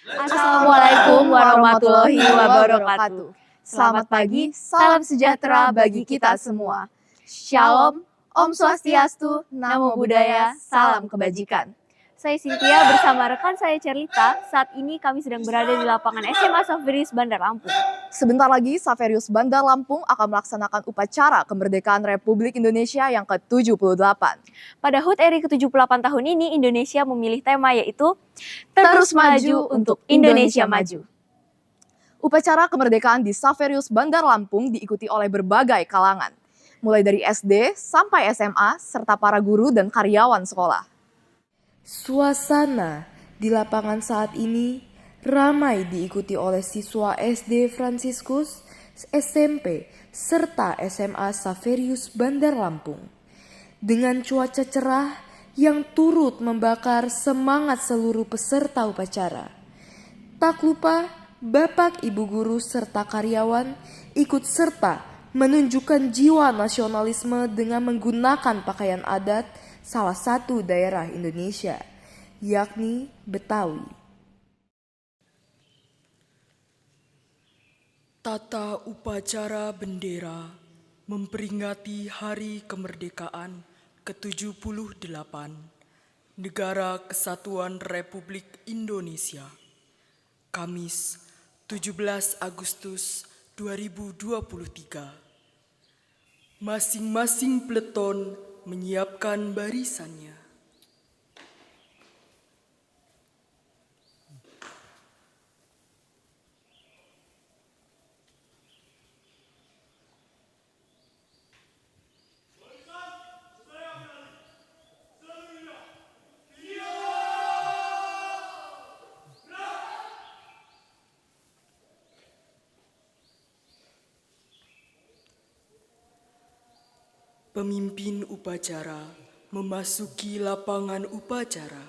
Assalamualaikum warahmatullahi wabarakatuh. Selamat pagi, salam sejahtera bagi kita semua. Shalom, Om Swastiastu, Namo Buddhaya, salam kebajikan. Saya Cynthia bersama rekan saya Cerlita. Saat ini kami sedang berada di lapangan SMA Xaverius Bandar Lampung. Sebentar lagi, Xaverius Bandar Lampung akan melaksanakan upacara kemerdekaan Republik Indonesia yang ke-78. Pada HUT RI ke-78 tahun ini, Indonesia memilih tema yaitu Terus Maju untuk Indonesia Maju. Upacara kemerdekaan di Xaverius Bandar Lampung diikuti oleh berbagai kalangan, mulai dari SD sampai SMA, serta para guru dan karyawan sekolah. Suasana di lapangan saat ini ramai diikuti oleh siswa SD Fransiskus, SMP, serta SMA Xaverius Bandar Lampung. Dengan cuaca cerah yang turut membakar semangat seluruh peserta upacara. Tak lupa, Bapak Ibu guru serta karyawan ikut serta menunjukkan jiwa nasionalisme dengan menggunakan pakaian adat salah satu daerah Indonesia, yakni Betawi. Tata upacara bendera memperingati Hari Kemerdekaan ke-78 Negara Kesatuan Republik Indonesia, Kamis 17 Agustus 2023. Masing-masing peleton menyiapkan barisannya. Pemimpin upacara memasuki lapangan upacara.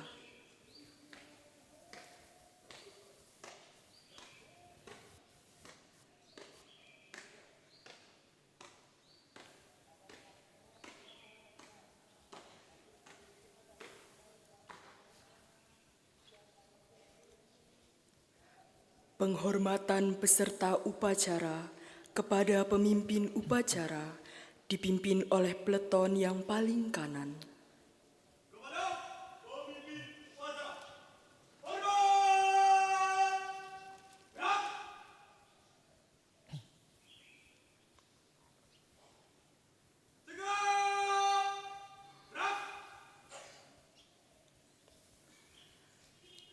Penghormatan peserta upacara kepada pemimpin upacara dipimpin oleh peleton yang paling kanan.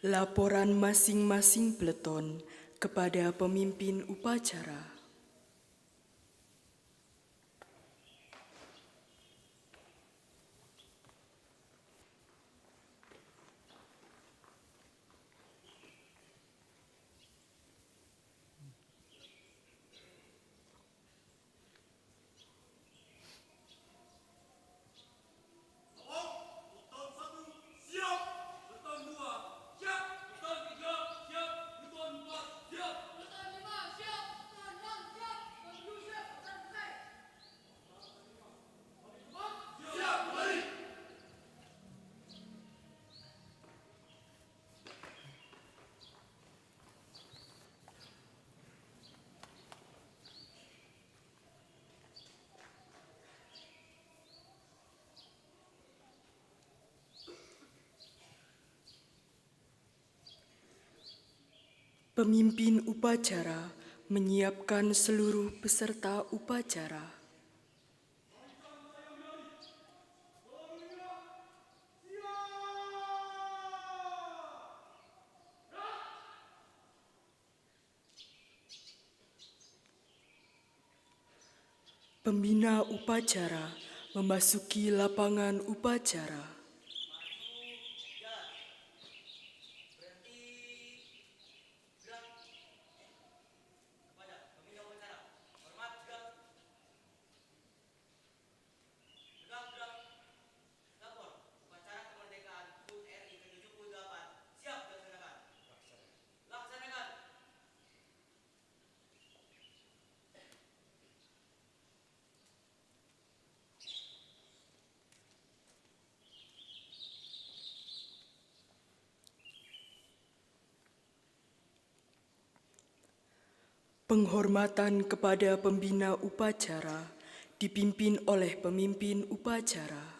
Laporan masing-masing peleton kepada pemimpin upacara. Pemimpin upacara menyiapkan seluruh peserta upacara. Pembina upacara memasuki lapangan upacara. Penghormatan kepada pembina upacara dipimpin oleh pemimpin upacara.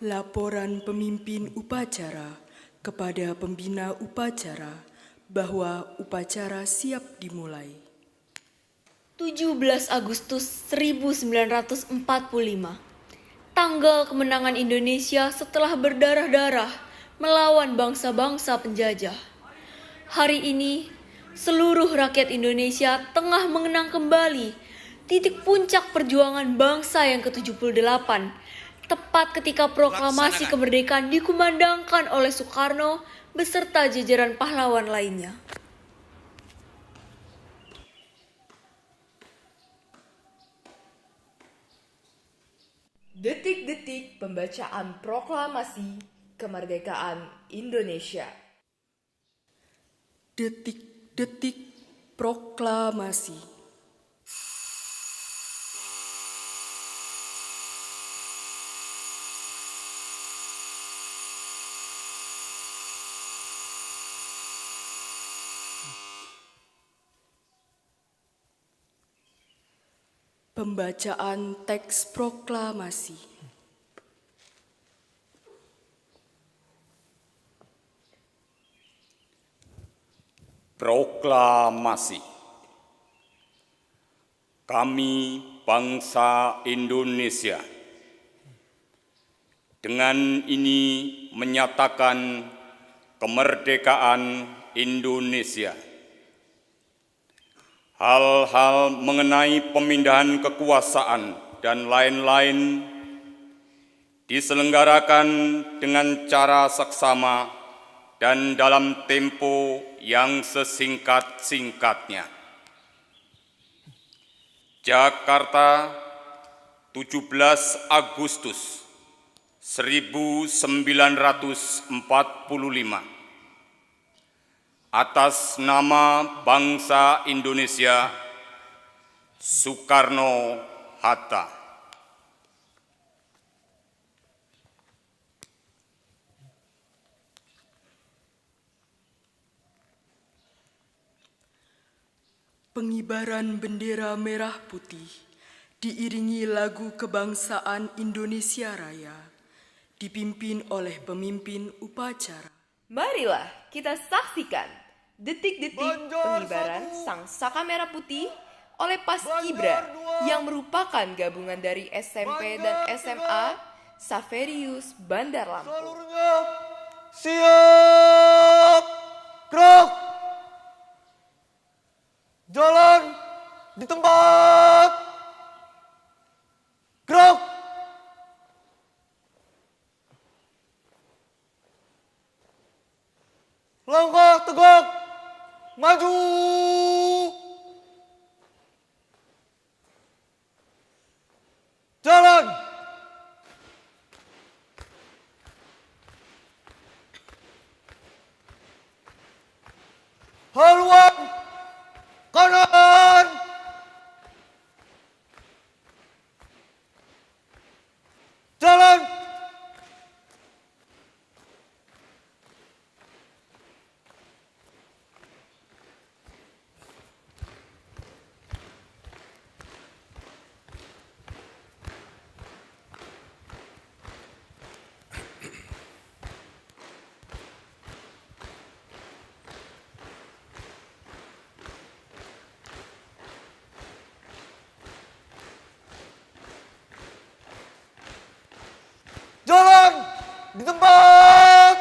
Laporan pemimpin upacara kepada pembina upacara bahwa upacara siap dimulai. 17 Agustus 1945, tanggal kemenangan Indonesia setelah berdarah-darah melawan bangsa-bangsa penjajah. Hari ini, seluruh rakyat Indonesia tengah mengenang kembali titik puncak perjuangan bangsa yang ke-78, tepat ketika proklamasi kemerdekaan dikumandangkan oleh Soekarno beserta jajaran pahlawan lainnya. Detik-detik pembacaan proklamasi kemerdekaan Indonesia. Detik-detik proklamasi. Pembacaan teks proklamasi. Proklamasi. Kami bangsa Indonesia dengan ini menyatakan kemerdekaan Indonesia. Hal-hal mengenai pemindahan kekuasaan dan lain-lain diselenggarakan dengan cara seksama dan dalam tempo yang sesingkat-singkatnya. Jakarta, 17 Agustus 1945. Atas nama bangsa Indonesia, Soekarno-Hatta. Pengibaran bendera merah putih diiringi lagu kebangsaan Indonesia Raya, dipimpin oleh pemimpin upacara. Marilah kita saksikan detik-detik pengibaran Sang Saka Merah Putih oleh Paskibra yang merupakan gabungan dari SMP dan SMA Xaverius Bandar Lampung. Jalurnya siap, gerak, jalan di tempat, gerak. Langkah tegak, maju. Jalan. Haluan kanan. Jalan. Jalan di tempat.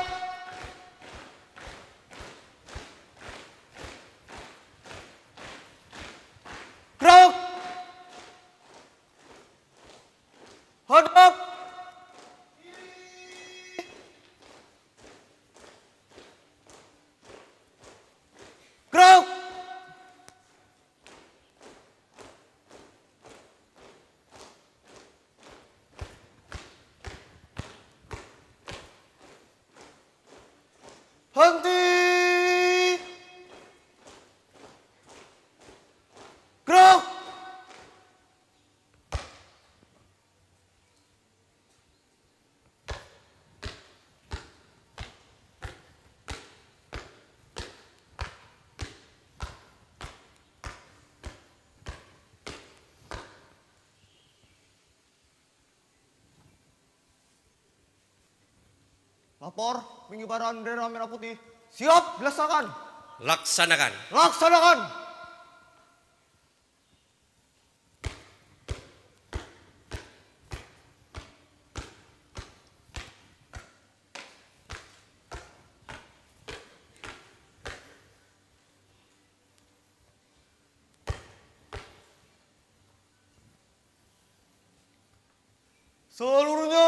Gerak. Hadap. Gerak. Lapor pengibaran bendera merah putih. Siap dilaksanakan. Laksanakan. Laksanakan. Seluruhnya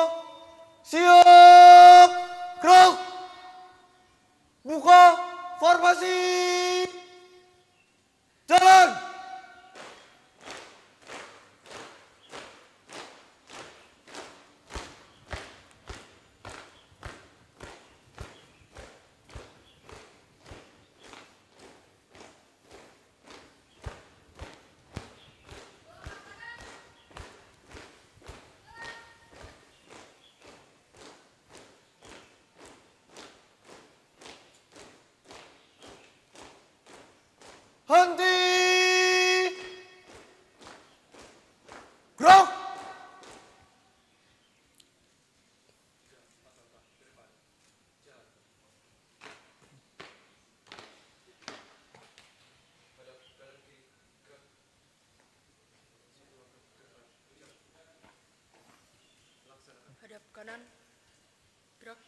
siap. Gerak. Buka formasi. Jalan. Henti. Gerak. Hadap kanan. Gerak.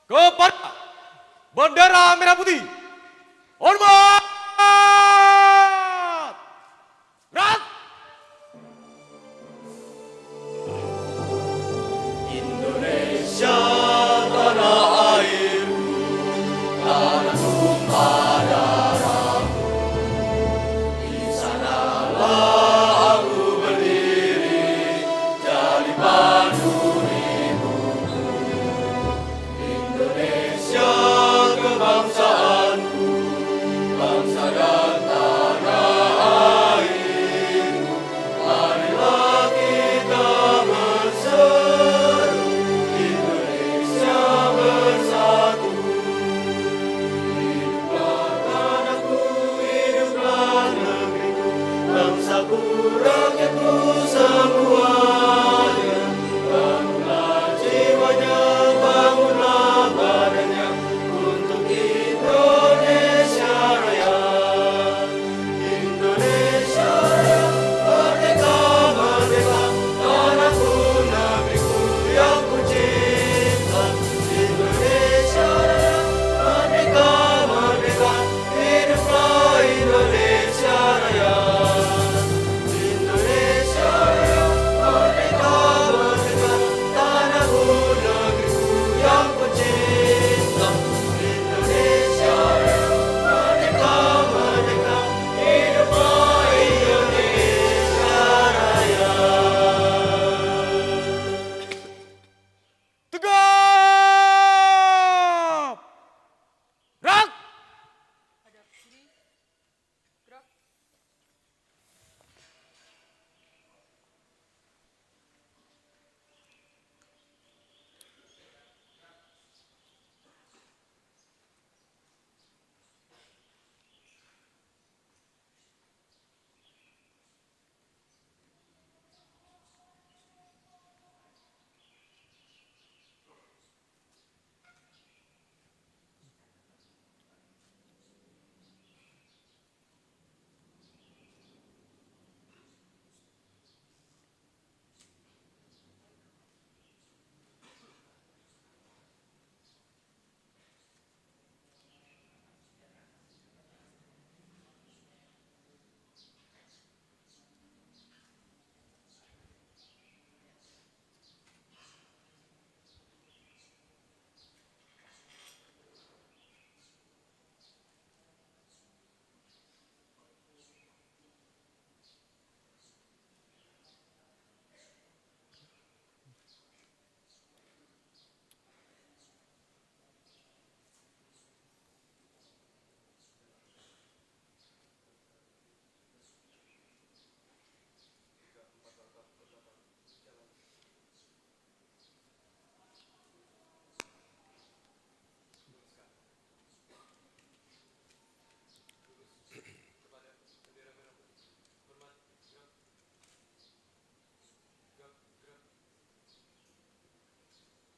Kepada bendera merah putih. Hormat. Gerak. Indonesia tanah airku, tanah tumpah darahku. Di sanalah aku berdiri, jadi pandu hidupku. Indonesia kebangsaanku, bangsa dan tanah airku. Marilah kita berseru, Indonesia bersatu. Hiduplah tanahku, hiduplah negeriku, bangsaku, rakyatku semuanya. Bangunlah jiwanya, bangunlah badannya, untuk Indonesia Raya. Indonesia Raya, merdeka, merdeka, tanahku, negeriku yang ku cinta. Indonesia Raya, merdeka, merdeka, hiduplah Indonesia Raya. Indonesia Raya.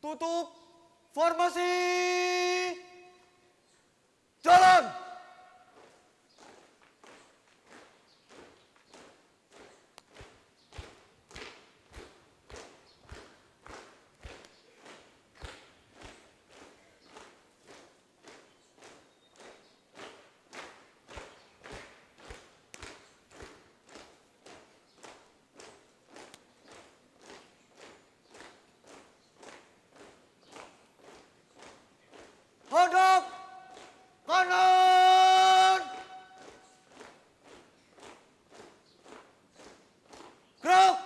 tutup, formasi, jalan. Hadap kanan. Gerak.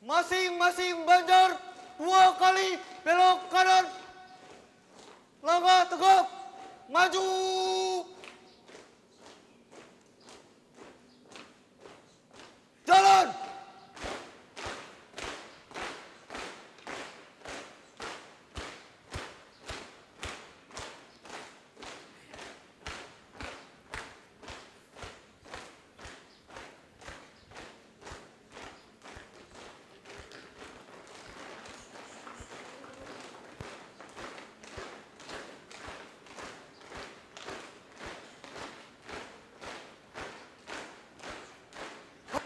Masing-masing banjar 2 kali belok kanan. Langkah tegap. Maju. Jalan.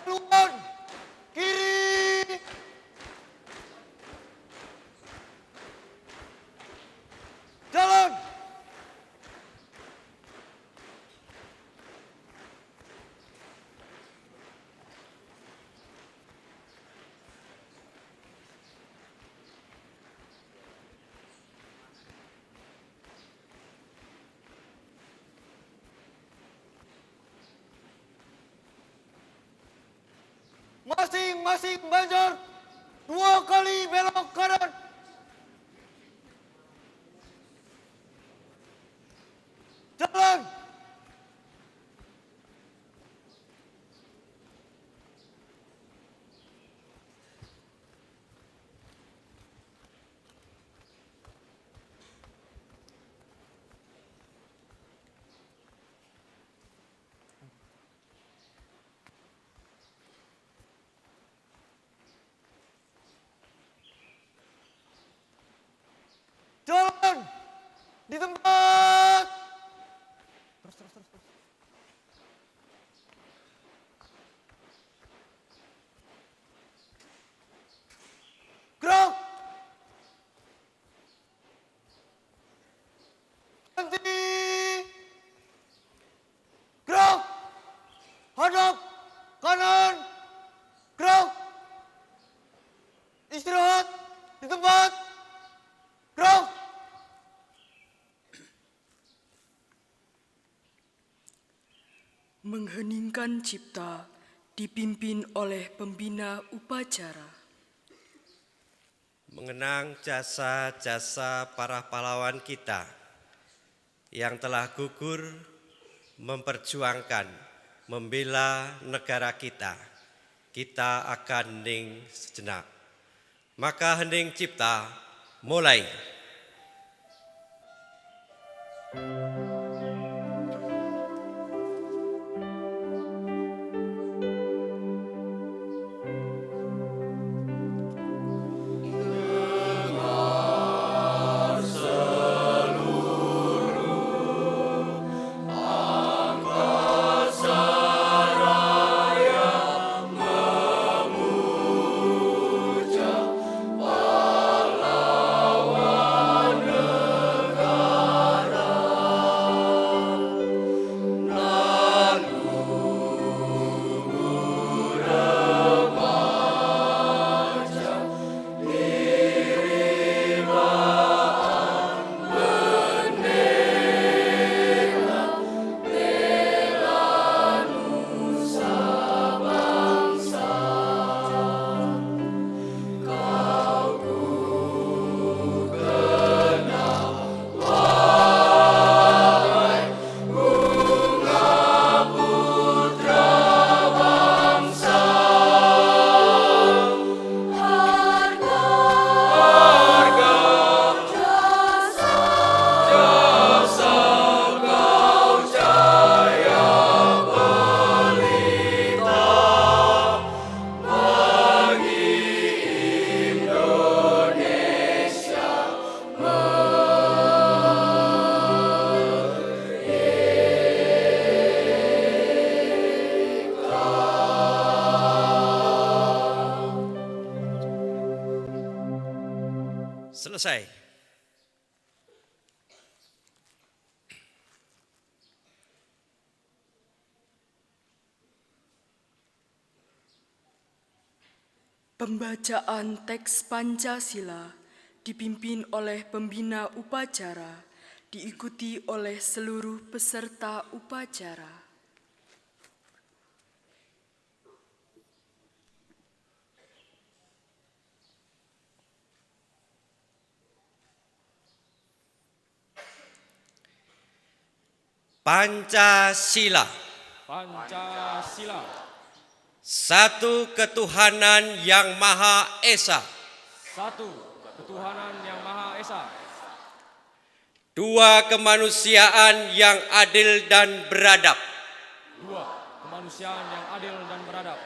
Haluan. Kiri. Jalan. Masing-masing banjar 2 kali belok kanan. Jalan. Jalan di tempat. Terus. Gerak. Berhenti. Gerak. Hadap kanan. Gerak. Istirahat di tempat. Gerak. Mengheningkan cipta dipimpin oleh pembina upacara. Mengenang jasa-jasa para pahlawan kita yang telah gugur memperjuangkan, membela negara kita, kita akan hening sejenak. Maka hening cipta mulai. Selesai. Pembacaan teks Pancasila dipimpin oleh pembina upacara, diikuti oleh seluruh peserta upacara. Pancasila. Pancasila. Satu ketuhanan yang Maha Esa. Satu ketuhanan yang Maha Esa. Dua kemanusiaan yang adil dan beradab. Dua kemanusiaan yang adil dan beradab.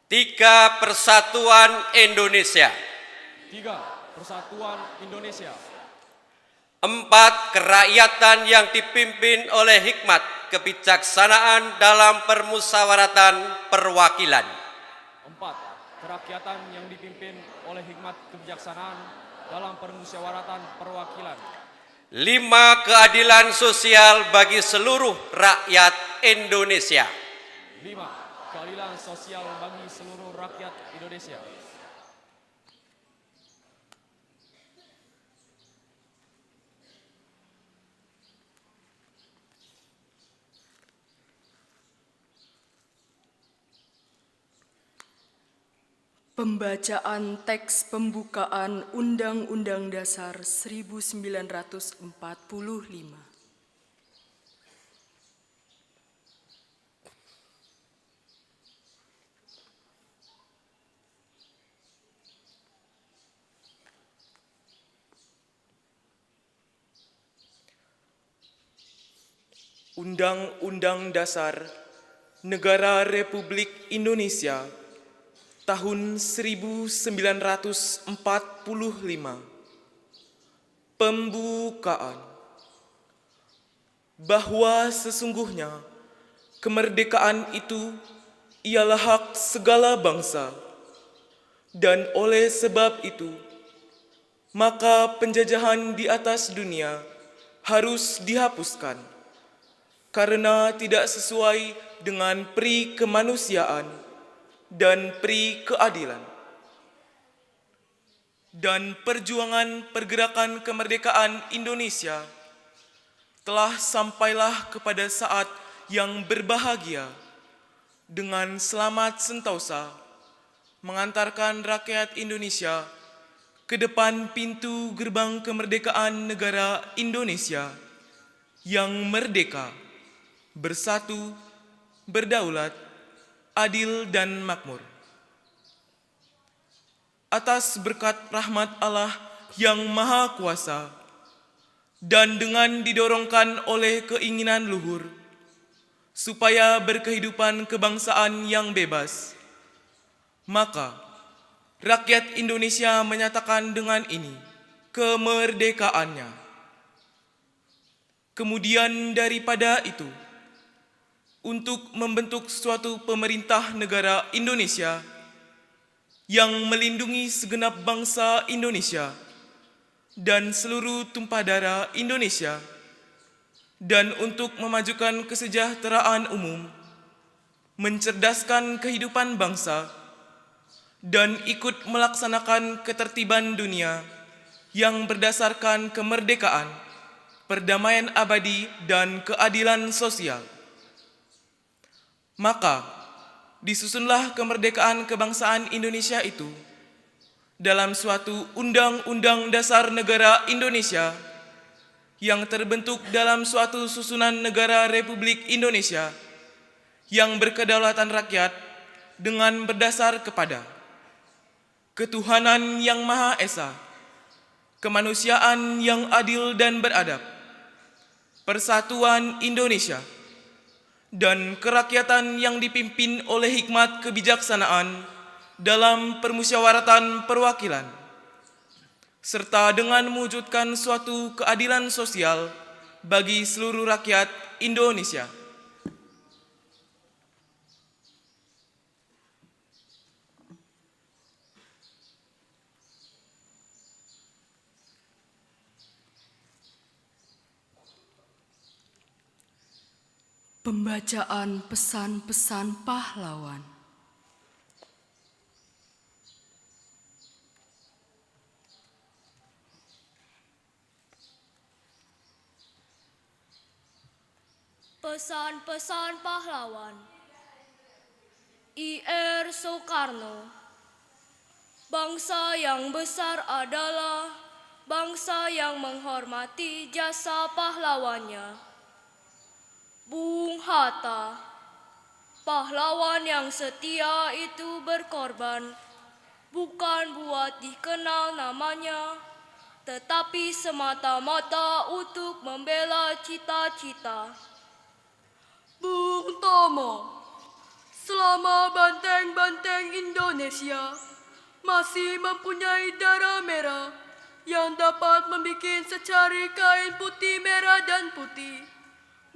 Tiga persatuan Indonesia. Tiga persatuan Indonesia. Empat kerakyatan yang dipimpin oleh hikmat kebijaksanaan dalam permusyawaratan perwakilan. Empat kerakyatan yang dipimpin oleh hikmat kebijaksanaan dalam permusyawaratan perwakilan. Lima keadilan sosial bagi seluruh rakyat Indonesia. Lima keadilan sosial bagi seluruh rakyat Indonesia. Pembacaan teks pembukaan Undang-Undang Dasar 1945. Undang-Undang Dasar Negara Republik Indonesia tahun 1945. Pembukaan. Bahwa sesungguhnya kemerdekaan itu ialah hak segala bangsa, dan oleh sebab itu maka penjajahan di atas dunia harus dihapuskan karena tidak sesuai dengan pri kemanusiaan dan pri keadilan. Dan perjuangan pergerakan kemerdekaan Indonesia telah sampailah kepada saat yang berbahagia dengan selamat sentosa mengantarkan rakyat Indonesia ke depan pintu gerbang kemerdekaan negara Indonesia yang merdeka, bersatu, berdaulat, adil dan makmur. Atas berkat rahmat Allah yang Maha Kuasa dan dengan didorongkan oleh keinginan luhur supaya berkehidupan kebangsaan yang bebas, maka rakyat Indonesia menyatakan dengan ini kemerdekaannya. Kemudian daripada itu, untuk membentuk suatu pemerintah negara Indonesia yang melindungi segenap bangsa Indonesia dan seluruh tumpah darah Indonesia, dan untuk memajukan kesejahteraan umum, mencerdaskan kehidupan bangsa, dan ikut melaksanakan ketertiban dunia yang berdasarkan kemerdekaan, perdamaian abadi, dan keadilan sosial. Maka, disusunlah kemerdekaan kebangsaan Indonesia itu dalam suatu Undang-Undang Dasar Negara Indonesia yang terbentuk dalam suatu susunan negara Republik Indonesia yang berkedaulatan rakyat dengan berdasar kepada ketuhanan yang Maha Esa, kemanusiaan yang adil dan beradab, persatuan Indonesia, dan kerakyatan yang dipimpin oleh hikmat kebijaksanaan dalam permusyawaratan perwakilan, serta dengan mewujudkan suatu keadilan sosial bagi seluruh rakyat Indonesia. Pembacaan pesan-pesan pahlawan. Pesan-pesan pahlawan. I.R. Soekarno. Bangsa yang besar adalah bangsa yang menghormati jasa pahlawannya. Bung Hatta. Pahlawan yang setia itu berkorban bukan buat dikenal namanya, tetapi semata-mata untuk membela cita-cita. Bung Tomo. Selama banteng-banteng Indonesia masih mempunyai darah merah yang dapat membuat secari kain putih, merah, dan putih,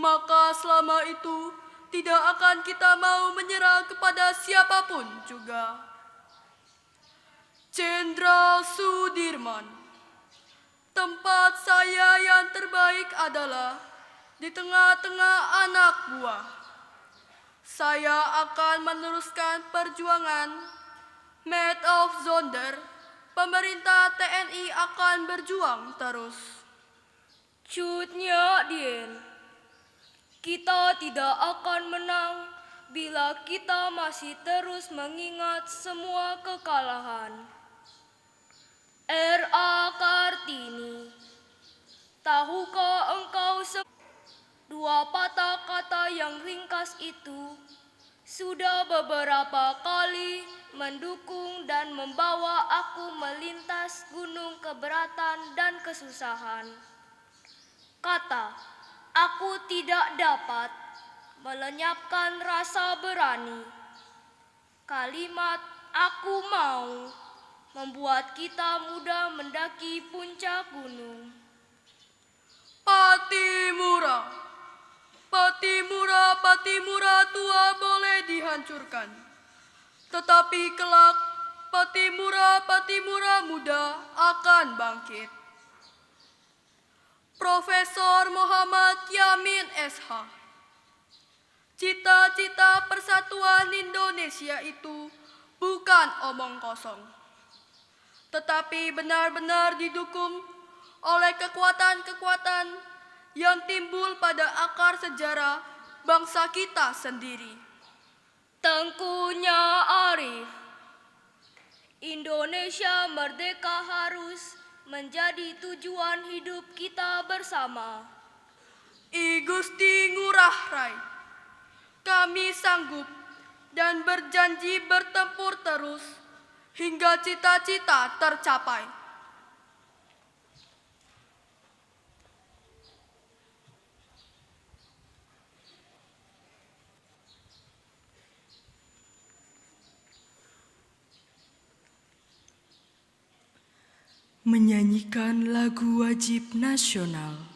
maka selama itu tidak akan kita mau menyerah kepada siapapun juga. Jenderal Sudirman. Tempat saya yang terbaik adalah di tengah-tengah anak buah. Saya akan meneruskan perjuangan Maid of Zonder. Pemerintah TNI akan berjuang terus. Cutnya Dien. Kita tidak akan menang bila kita masih terus mengingat semua kekalahan. R.A. Kartini. Tahukah engkau dua patah kata yang ringkas itu sudah beberapa kali mendukung dan membawa aku melintas gunung keberatan dan kesusahan. Kata, aku tidak dapat melenyapkan rasa berani. Kalimat, aku mau, membuat kita mudah mendaki puncak gunung. Patimura. Patimura tua boleh dihancurkan, tetapi kelak Patimura muda akan bangkit. Profesor Muhammad Yamin SH. Cita-cita persatuan Indonesia itu bukan omong kosong, tetapi benar-benar didukung oleh kekuatan-kekuatan yang timbul pada akar sejarah bangsa kita sendiri. Tengkunya Arif. Indonesia merdeka harus menjadi tujuan hidup kita bersama. I Gusti Ngurah Rai. Kami sanggup dan berjanji bertempur terus hingga cita-cita tercapai. Menyanyikan lagu wajib nasional.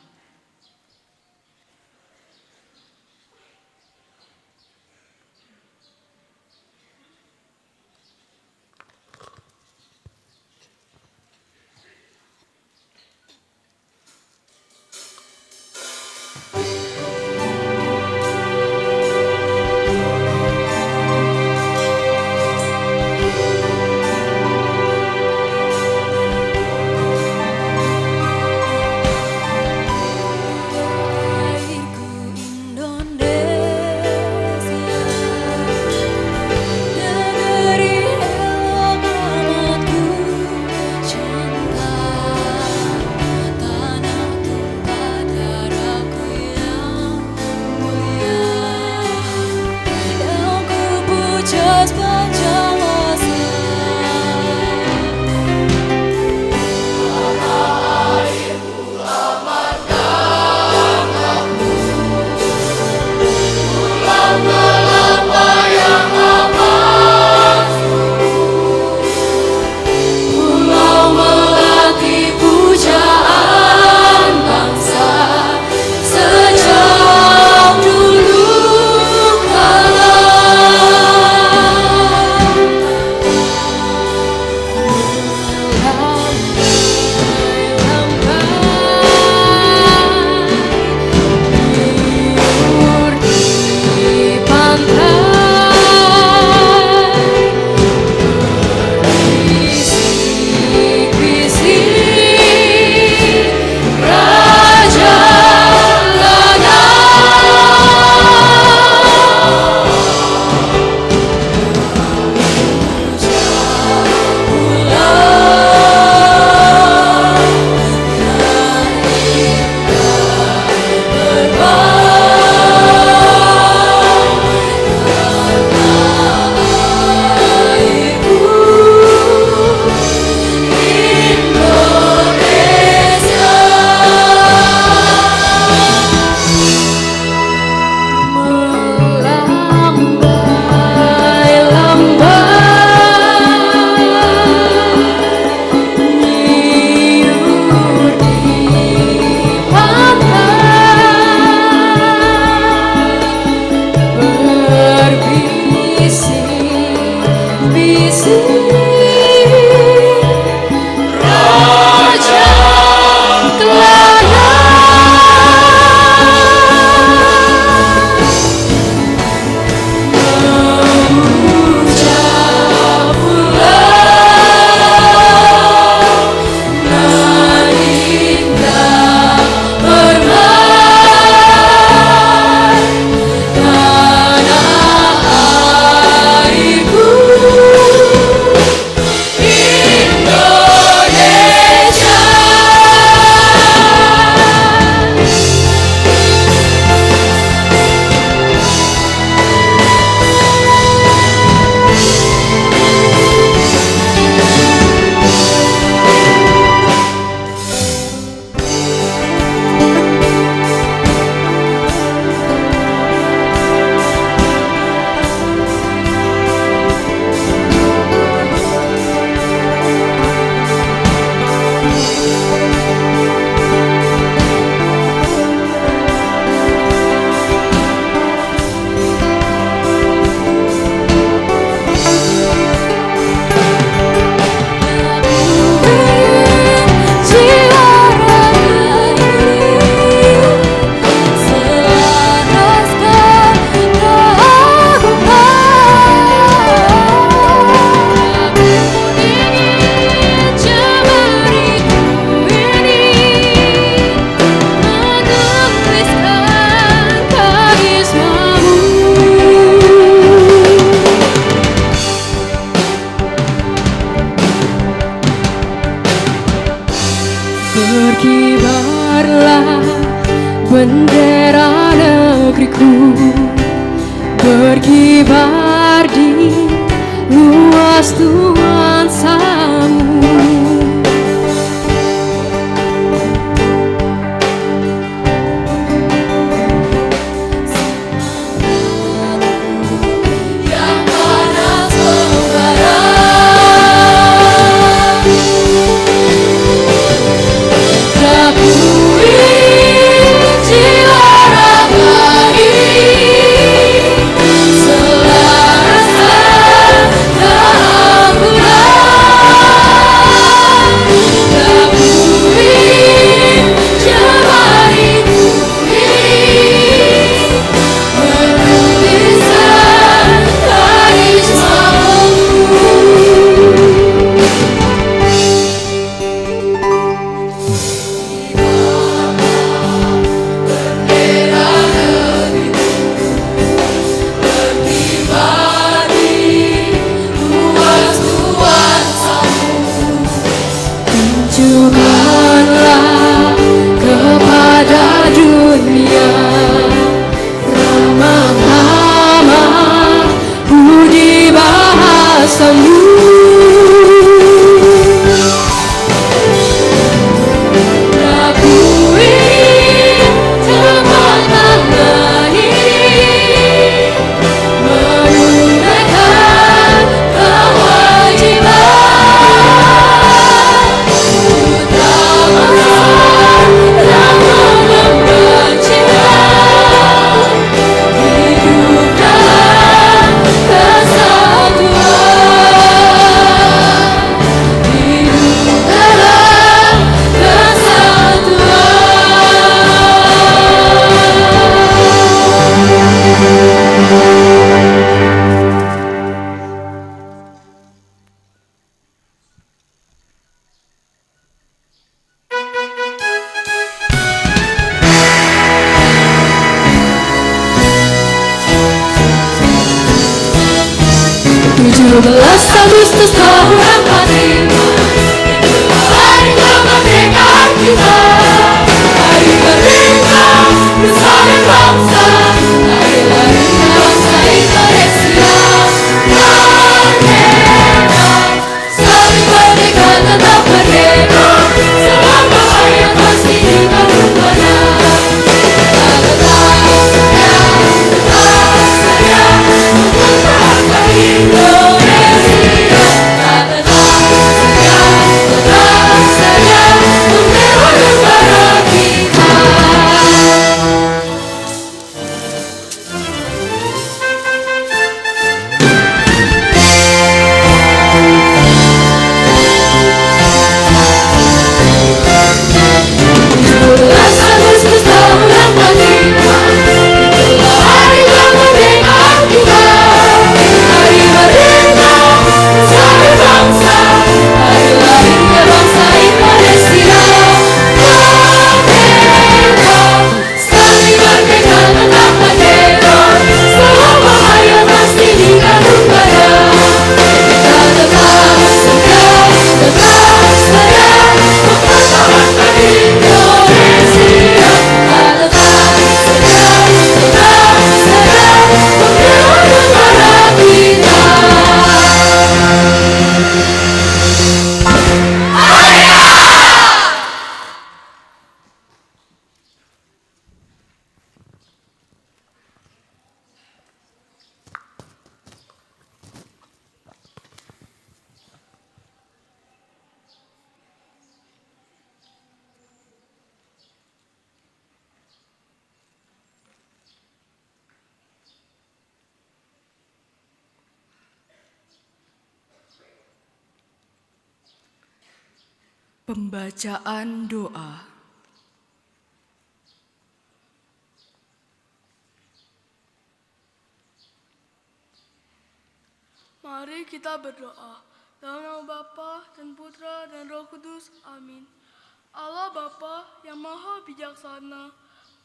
jiwaku berkibar di luas nuansamu. Tunjukkanlah kepada dunia ramah-tamah budi bahasamu. Labui tepat tangani menunaikan kewajiban. Agustus tahun 45, hari kemerdekaan kita, hari merdeka nusa dan bangsa, hari lahirnya bangsa Indonesia. Merdeka, saling merdeka tetap merdeka, selama hayat masih di karunia. Pembacaan doa. Mari kita berdoa. Dalam nama Bapa dan Putra dan Roh Kudus. Amin. Allah Bapa yang Maha Bijaksana,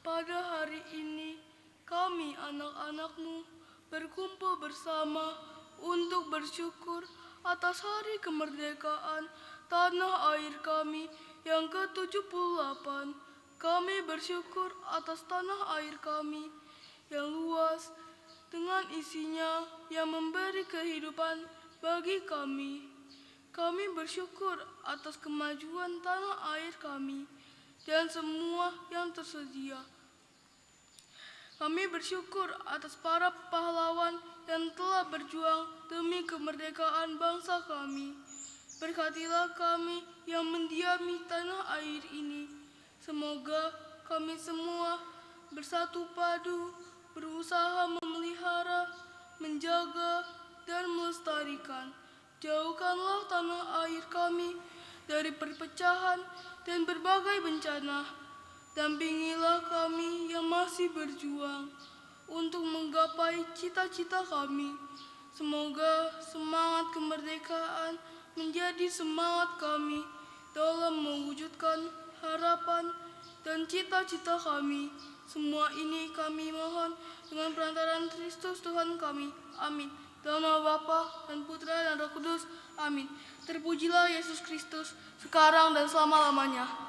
pada hari ini kami anak-anak-Mu berkumpul bersama untuk bersyukur atas hari kemerdekaan tanah air kami yang ke-78. Kami bersyukur atas tanah air kami yang luas dengan isinya yang memberi kehidupan bagi kami. Kami bersyukur atas kemajuan tanah air kami dan semua yang tersedia. Kami bersyukur atas para pahlawan yang telah berjuang demi kemerdekaan bangsa kami. Berkatilah kami yang mendiami tanah air ini. Semoga kami semua bersatu padu, berusaha memelihara, menjaga, dan melestarikan. Jauhkanlah tanah air kami dari perpecahan dan berbagai bencana. Dampingilah kami yang masih berjuang untuk menggapai cita-cita kami. Semoga semangat kemerdekaan menjadi semangat kami dalam mewujudkan harapan dan cita-cita kami. Semua ini kami mohon dengan perantaraan Kristus Tuhan kami. Amin. Dalam nama Bapa dan Putra dan Roh Kudus. Amin. Terpujilah Yesus Kristus sekarang dan selama-lamanya.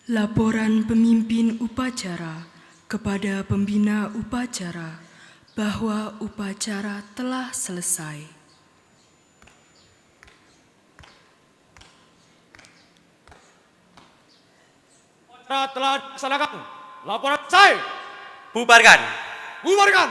Laporan pemimpin upacara kepada pembina upacara bahwa upacara telah selesai. Upacara telah dilaksanakan. Laporan selesai. Bubarkan. Bubarkan.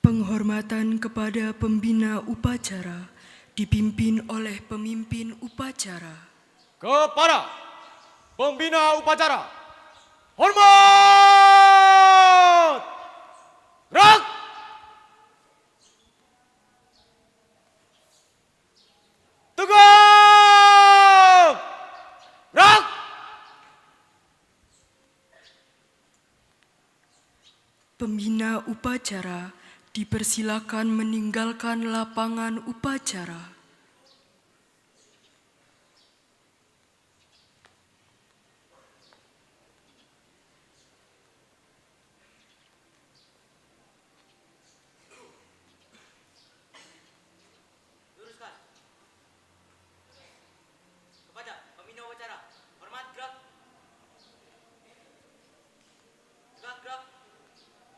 Penghormatan kepada pembina upacara dipimpin oleh pemimpin upacara. Kepada pembina upacara, hormat! Gerak! Tegak! Gerak! Pembina upacara dipersilakan meninggalkan lapangan upacara. Luruskan. Kepada pembina upacara, hormat gerak. Tegak gerak.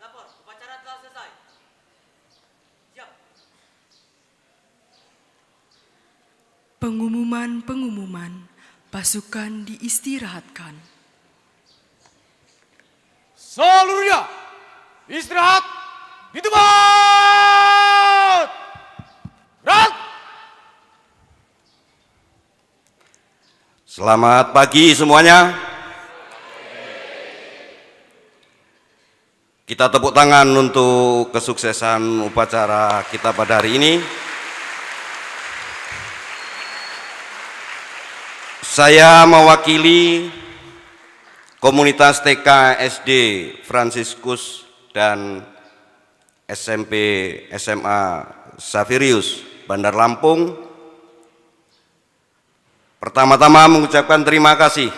Lapor, upacara telah selesai. Siap. Pengumuman pasukan diistirahatkan. Seluruhnya istirahat di tempat. Gerak! Selamat pagi semuanya. Kita tepuk tangan untuk kesuksesan upacara kita pada hari ini. Saya mewakili komunitas TK SD Fransiskus dan SMP SMA Xaverius Bandar Lampung. Pertama-tama mengucapkan terima kasih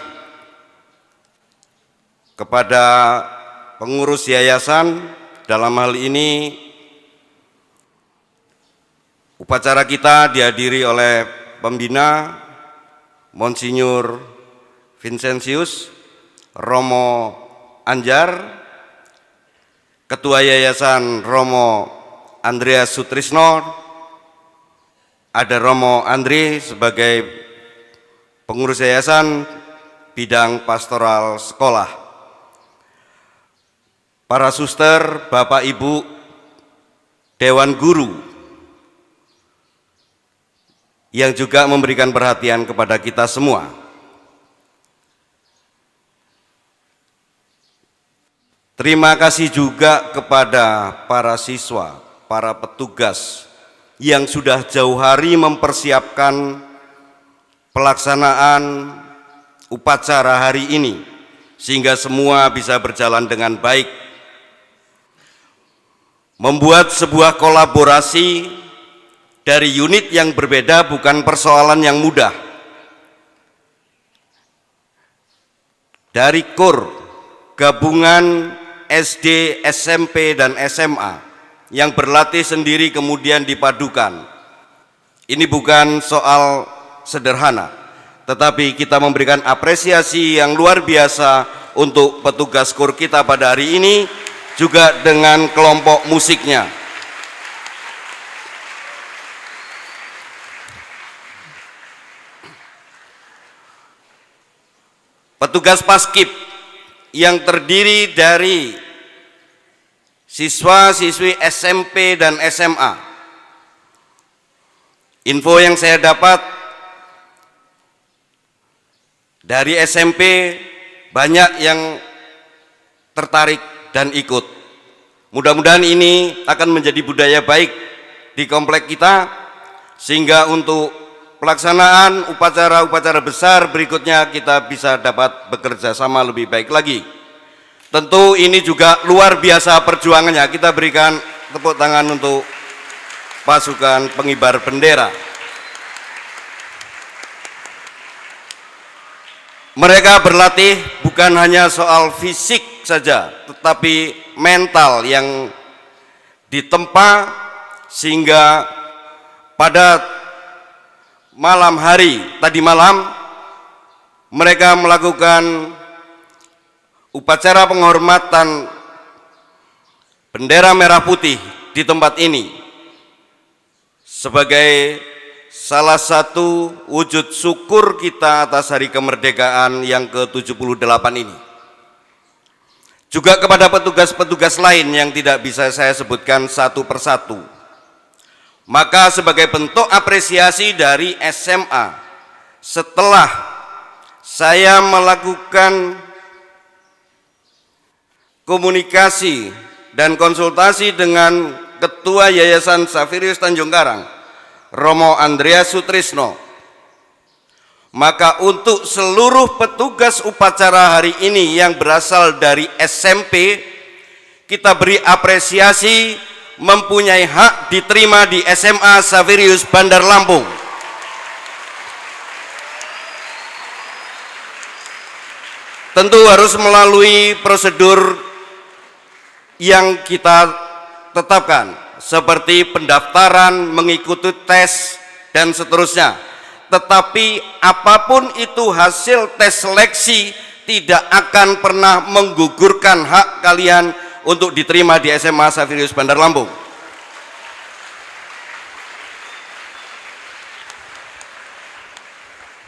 kepada pengurus yayasan. Dalam hal ini upacara kita dihadiri oleh pembina Monsinyur Vincentius Romo Anjar, Ketua Yayasan Romo Andreas Sutrisno, ada Romo Andri sebagai pengurus yayasan bidang pastoral sekolah, para suster, Bapak Ibu, Dewan Guru, yang juga memberikan perhatian kepada kita semua. Terima kasih juga kepada para siswa, para petugas yang sudah jauh hari mempersiapkan pelaksanaan upacara hari ini sehingga semua bisa berjalan dengan baik. Membuat sebuah kolaborasi dari unit yang berbeda bukan persoalan yang mudah. Dari KUR, gabungan SD, SMP, dan SMA yang berlatih sendiri kemudian dipadukan. Ini bukan soal sederhana, tetapi kita memberikan apresiasi yang luar biasa untuk petugas KUR kita pada hari ini, juga dengan kelompok musiknya. Petugas Paskib yang terdiri dari siswa-siswi SMP dan SMA. Info yang saya dapat dari SMP banyak yang tertarik dan ikut. Mudah-mudahan ini akan menjadi budaya baik di komplek kita, sehingga untuk pelaksanaan upacara-upacara besar berikutnya kita bisa dapat bekerja sama lebih baik lagi. Tentu ini juga luar biasa perjuangannya. Kita berikan tepuk tangan untuk pasukan pengibar bendera. Mereka berlatih bukan hanya soal fisik saja, tetapi mental yang ditempa, sehingga pada malam hari tadi malam mereka melakukan upacara penghormatan bendera merah putih di tempat ini sebagai salah satu wujud syukur kita atas hari kemerdekaan yang ke-78 ini. Juga kepada petugas-petugas lain yang tidak bisa saya sebutkan satu persatu. Maka sebagai bentuk apresiasi dari SMA, setelah saya melakukan komunikasi dan konsultasi dengan Ketua Yayasan Xaverius Tanjung Karang, Romo Andreas Sutrisno, maka untuk seluruh petugas upacara hari ini yang berasal dari SMP, kita beri apresiasi mempunyai hak diterima di SMA Xaverius Bandar Lampung. Tentu harus melalui prosedur yang kita tetapkan, seperti pendaftaran, mengikuti tes, dan seterusnya. Tetapi apapun itu hasil tes seleksi tidak akan pernah menggugurkan hak kalian untuk diterima di SMA Xaverius Bandar Lampung.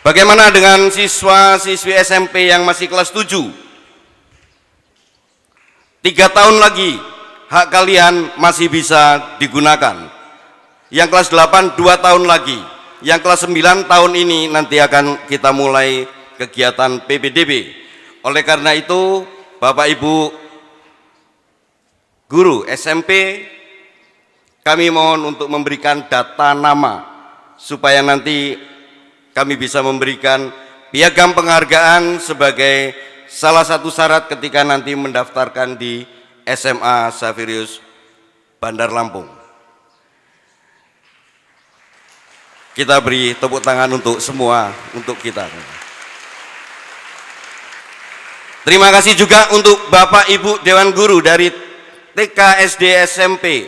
Bagaimana dengan siswa-siswi SMP yang masih kelas 7? 3 tahun lagi hak kalian masih bisa digunakan. Yang kelas 8 2 tahun lagi. Yang kelas 9 tahun ini nanti akan kita mulai kegiatan PPDB. Oleh karena itu, Bapak Ibu guru SMP, kami mohon untuk memberikan data nama supaya nanti kami bisa memberikan piagam penghargaan sebagai salah satu syarat ketika nanti mendaftarkan di SMA Xaverius Bandar Lampung. Kita beri tepuk tangan untuk semua, untuk kita. Terima kasih juga untuk Bapak Ibu Dewan Guru dari TK, SD, SMP,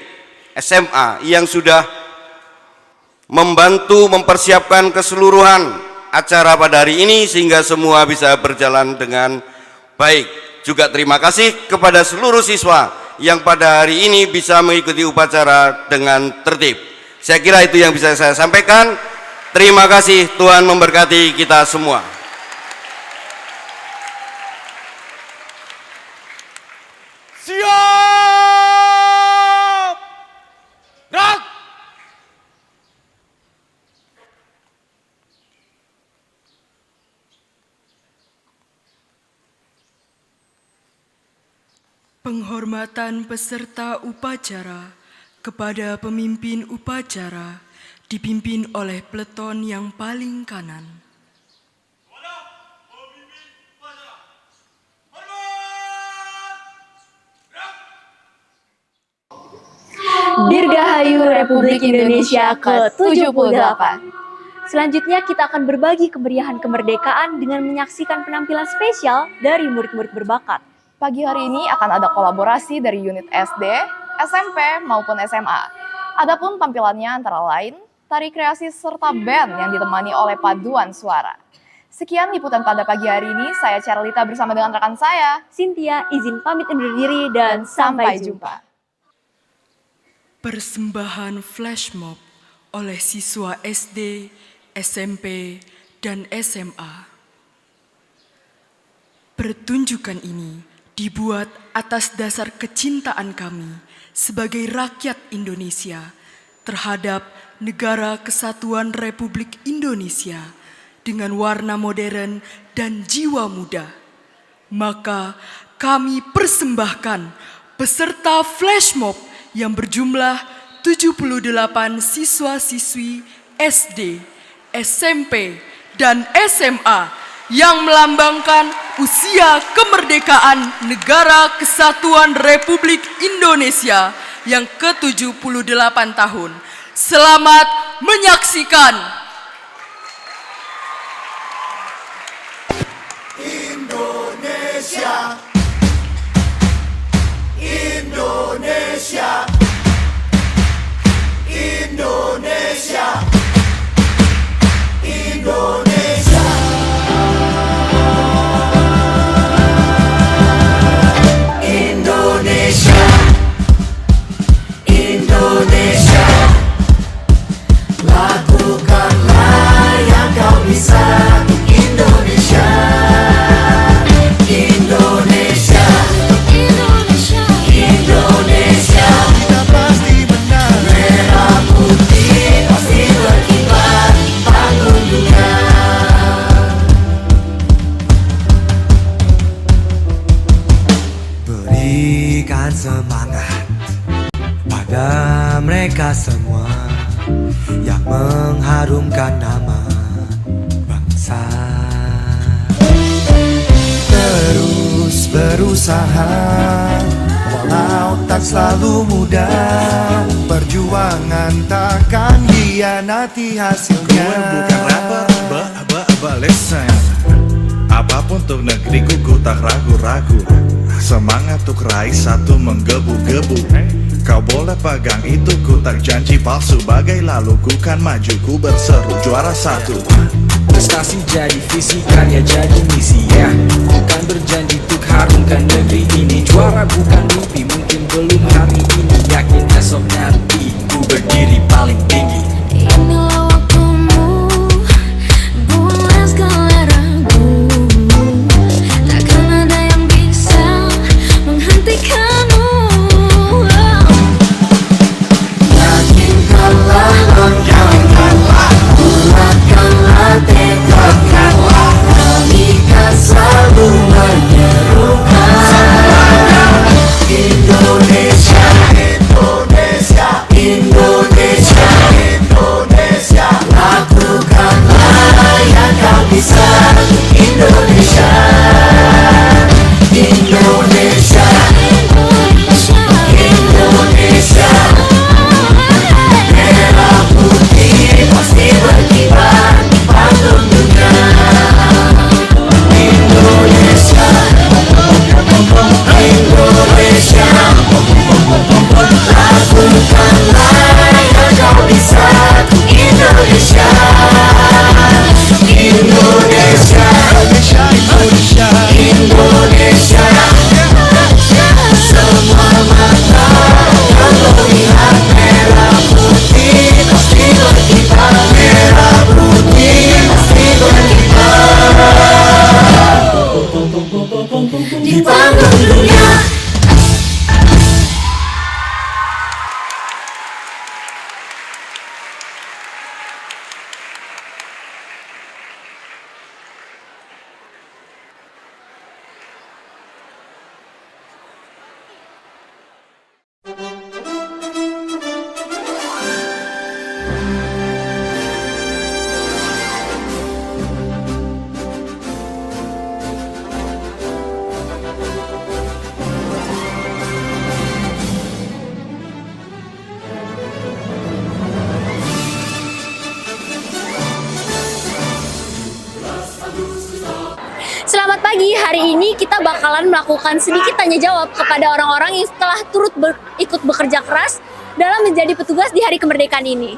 SMA yang sudah membantu mempersiapkan keseluruhan acara pada hari ini sehingga semua bisa berjalan dengan baik. Juga terima kasih kepada seluruh siswa yang pada hari ini bisa mengikuti upacara dengan tertib. Saya kira itu yang bisa saya sampaikan. Terima kasih, Tuhan memberkati kita semua. Siap! Gerak! Penghormatan peserta upacara kepada pemimpin upacara dipimpin oleh peleton yang paling kanan. Dirgahayu Republik Indonesia ke-78. Selanjutnya kita akan berbagi kemeriahan kemerdekaan dengan menyaksikan penampilan spesial dari murid-murid berbakat. Pagi hari ini akan ada kolaborasi dari unit SD, SMP, maupun SMA. Adapun tampilannya antara lain, tari kreasi serta band yang ditemani oleh paduan suara. Sekian liputan pada pagi hari ini, saya Charlita bersama dengan rekan saya, Cynthia izin pamit undur diri dan sampai jumpa. Persembahan flash mob oleh siswa SD, SMP, dan SMA. Pertunjukan ini dibuat atas dasar kecintaan kami sebagai rakyat Indonesia terhadap Negara Kesatuan Republik Indonesia dengan warna modern dan jiwa muda. Maka kami persembahkan peserta flash mob yang berjumlah 78 siswa-siswi SD, SMP, dan SMA yang melambangkan usia kemerdekaan Negara Kesatuan Republik Indonesia yang ke-78 tahun. Selamat menyaksikan. Indonesia, Indonesia, Indonesia, Indonesia. Indonesia, Indonesia, lakukanlah yang kau bisa untuk Indonesia. Indonesia, Indonesia, Indonesia, kita pasti menang. Merah putih pasti berkibar di panggung dunia. Berikan semangat pada mereka semua yang mengharumkan nama bangsa. Terus berusaha walau tak selalu mudah. Perjuangan takkan hianati hasilnya. Bukan rapper, listen. Apapun untuk negeriku ku tak ragu-ragu. Semangat untuk raih satu menggebu-gebu. Kau boleh pegang itu, ku tak janji palsu. Bagai lalu ku kan maju, ku berseru juara satu. Prestasi jadi visi, karya jadi misi, ya. Bukan berjanji untuk harumkan negeri ini. Juara bukan mimpi, mungkin belum hari ini. Yakin esok nanti, ku berdiri paling tinggi. Inilah waktumu, buanglah segala ragu. Takkan ada yang bisa menghentikanmu. Yakinkanlah langkahmu, bulatkanlah tekadmu. Kami kan selalu menyerukan Indonesia, Indonesia, Indonesia, Indonesia. Lakukanlah yang kau bisa untuk Indonesia. Indonesia, Indonesia, merah putih pasti berkibar di panggung dunia. Indonesia, Indonesia, lakukanlah yang kau bisa untuk Indonesia. Indonesia, Indonesia, Indonesia, semua mata yang melihat merah putih pasti berkibar. Merah putih pasti berkibar di panggung dunia. pagi, hari ini kita bakalan melakukan sedikit tanya jawab kepada orang-orang yang telah turut ikut bekerja keras dalam menjadi petugas di hari kemerdekaan ini.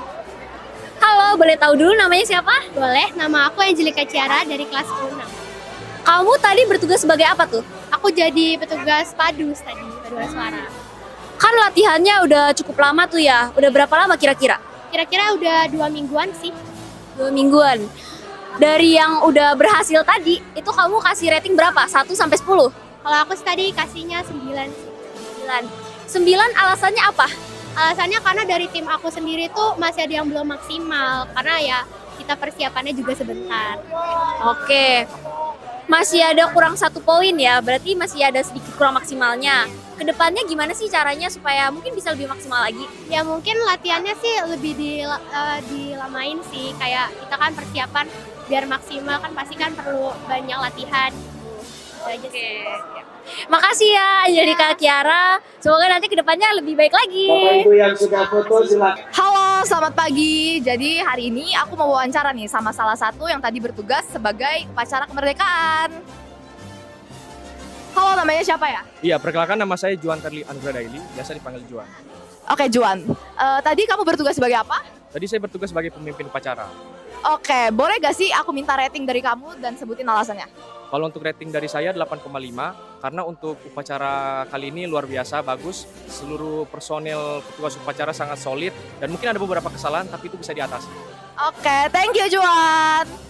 Halo, boleh tahu dulu namanya siapa? Boleh, nama aku Angelika Ciara dari kelas 6. Kamu tadi bertugas sebagai apa tuh? Aku jadi petugas padus tadi, paduan suara. Kan latihannya udah cukup lama tuh ya, udah berapa lama kira-kira? Kira-kira udah 2 mingguan sih. 2 mingguan. Dari yang udah berhasil tadi, itu kamu kasih rating berapa? 1 sampai 10? Kalau aku tadi kasihnya 9 sih. 9 alasannya apa? Alasannya karena dari tim aku sendiri tuh masih ada yang belum maksimal. Karena ya kita persiapannya juga sebentar. Oke. Masih ada kurang 1 poin ya, berarti masih ada sedikit kurang maksimalnya. Kedepannya gimana sih caranya supaya mungkin bisa lebih maksimal lagi? Ya mungkin latihannya sih lebih dilamain sih. Kayak kita kan persiapan biar maksimal kan pasti kan perlu banyak latihan. Oke. Makasih ya Angelika Ciara. Semoga nanti kedepannya lebih baik lagi. Bapak Ibu yang sudah foto silakan. Halo, selamat pagi. Jadi hari ini aku mau wawancara nih sama salah satu yang tadi bertugas sebagai upacara kemerdekaan. Halo, namanya siapa ya? Iya, perkenalkan nama saya Juan Terli Anugrah Daily, biasa dipanggil Juan. Oke, Juan. Tadi kamu bertugas sebagai apa? Tadi saya bertugas sebagai pemimpin upacara. Oke, boleh gak sih aku minta rating dari kamu dan sebutin alasannya? Kalau untuk rating dari saya 8,5, karena untuk upacara kali ini luar biasa, bagus. Seluruh personel petugas upacara sangat solid, dan mungkin ada beberapa kesalahan, tapi itu bisa diatasi. Oke, thank you Juan.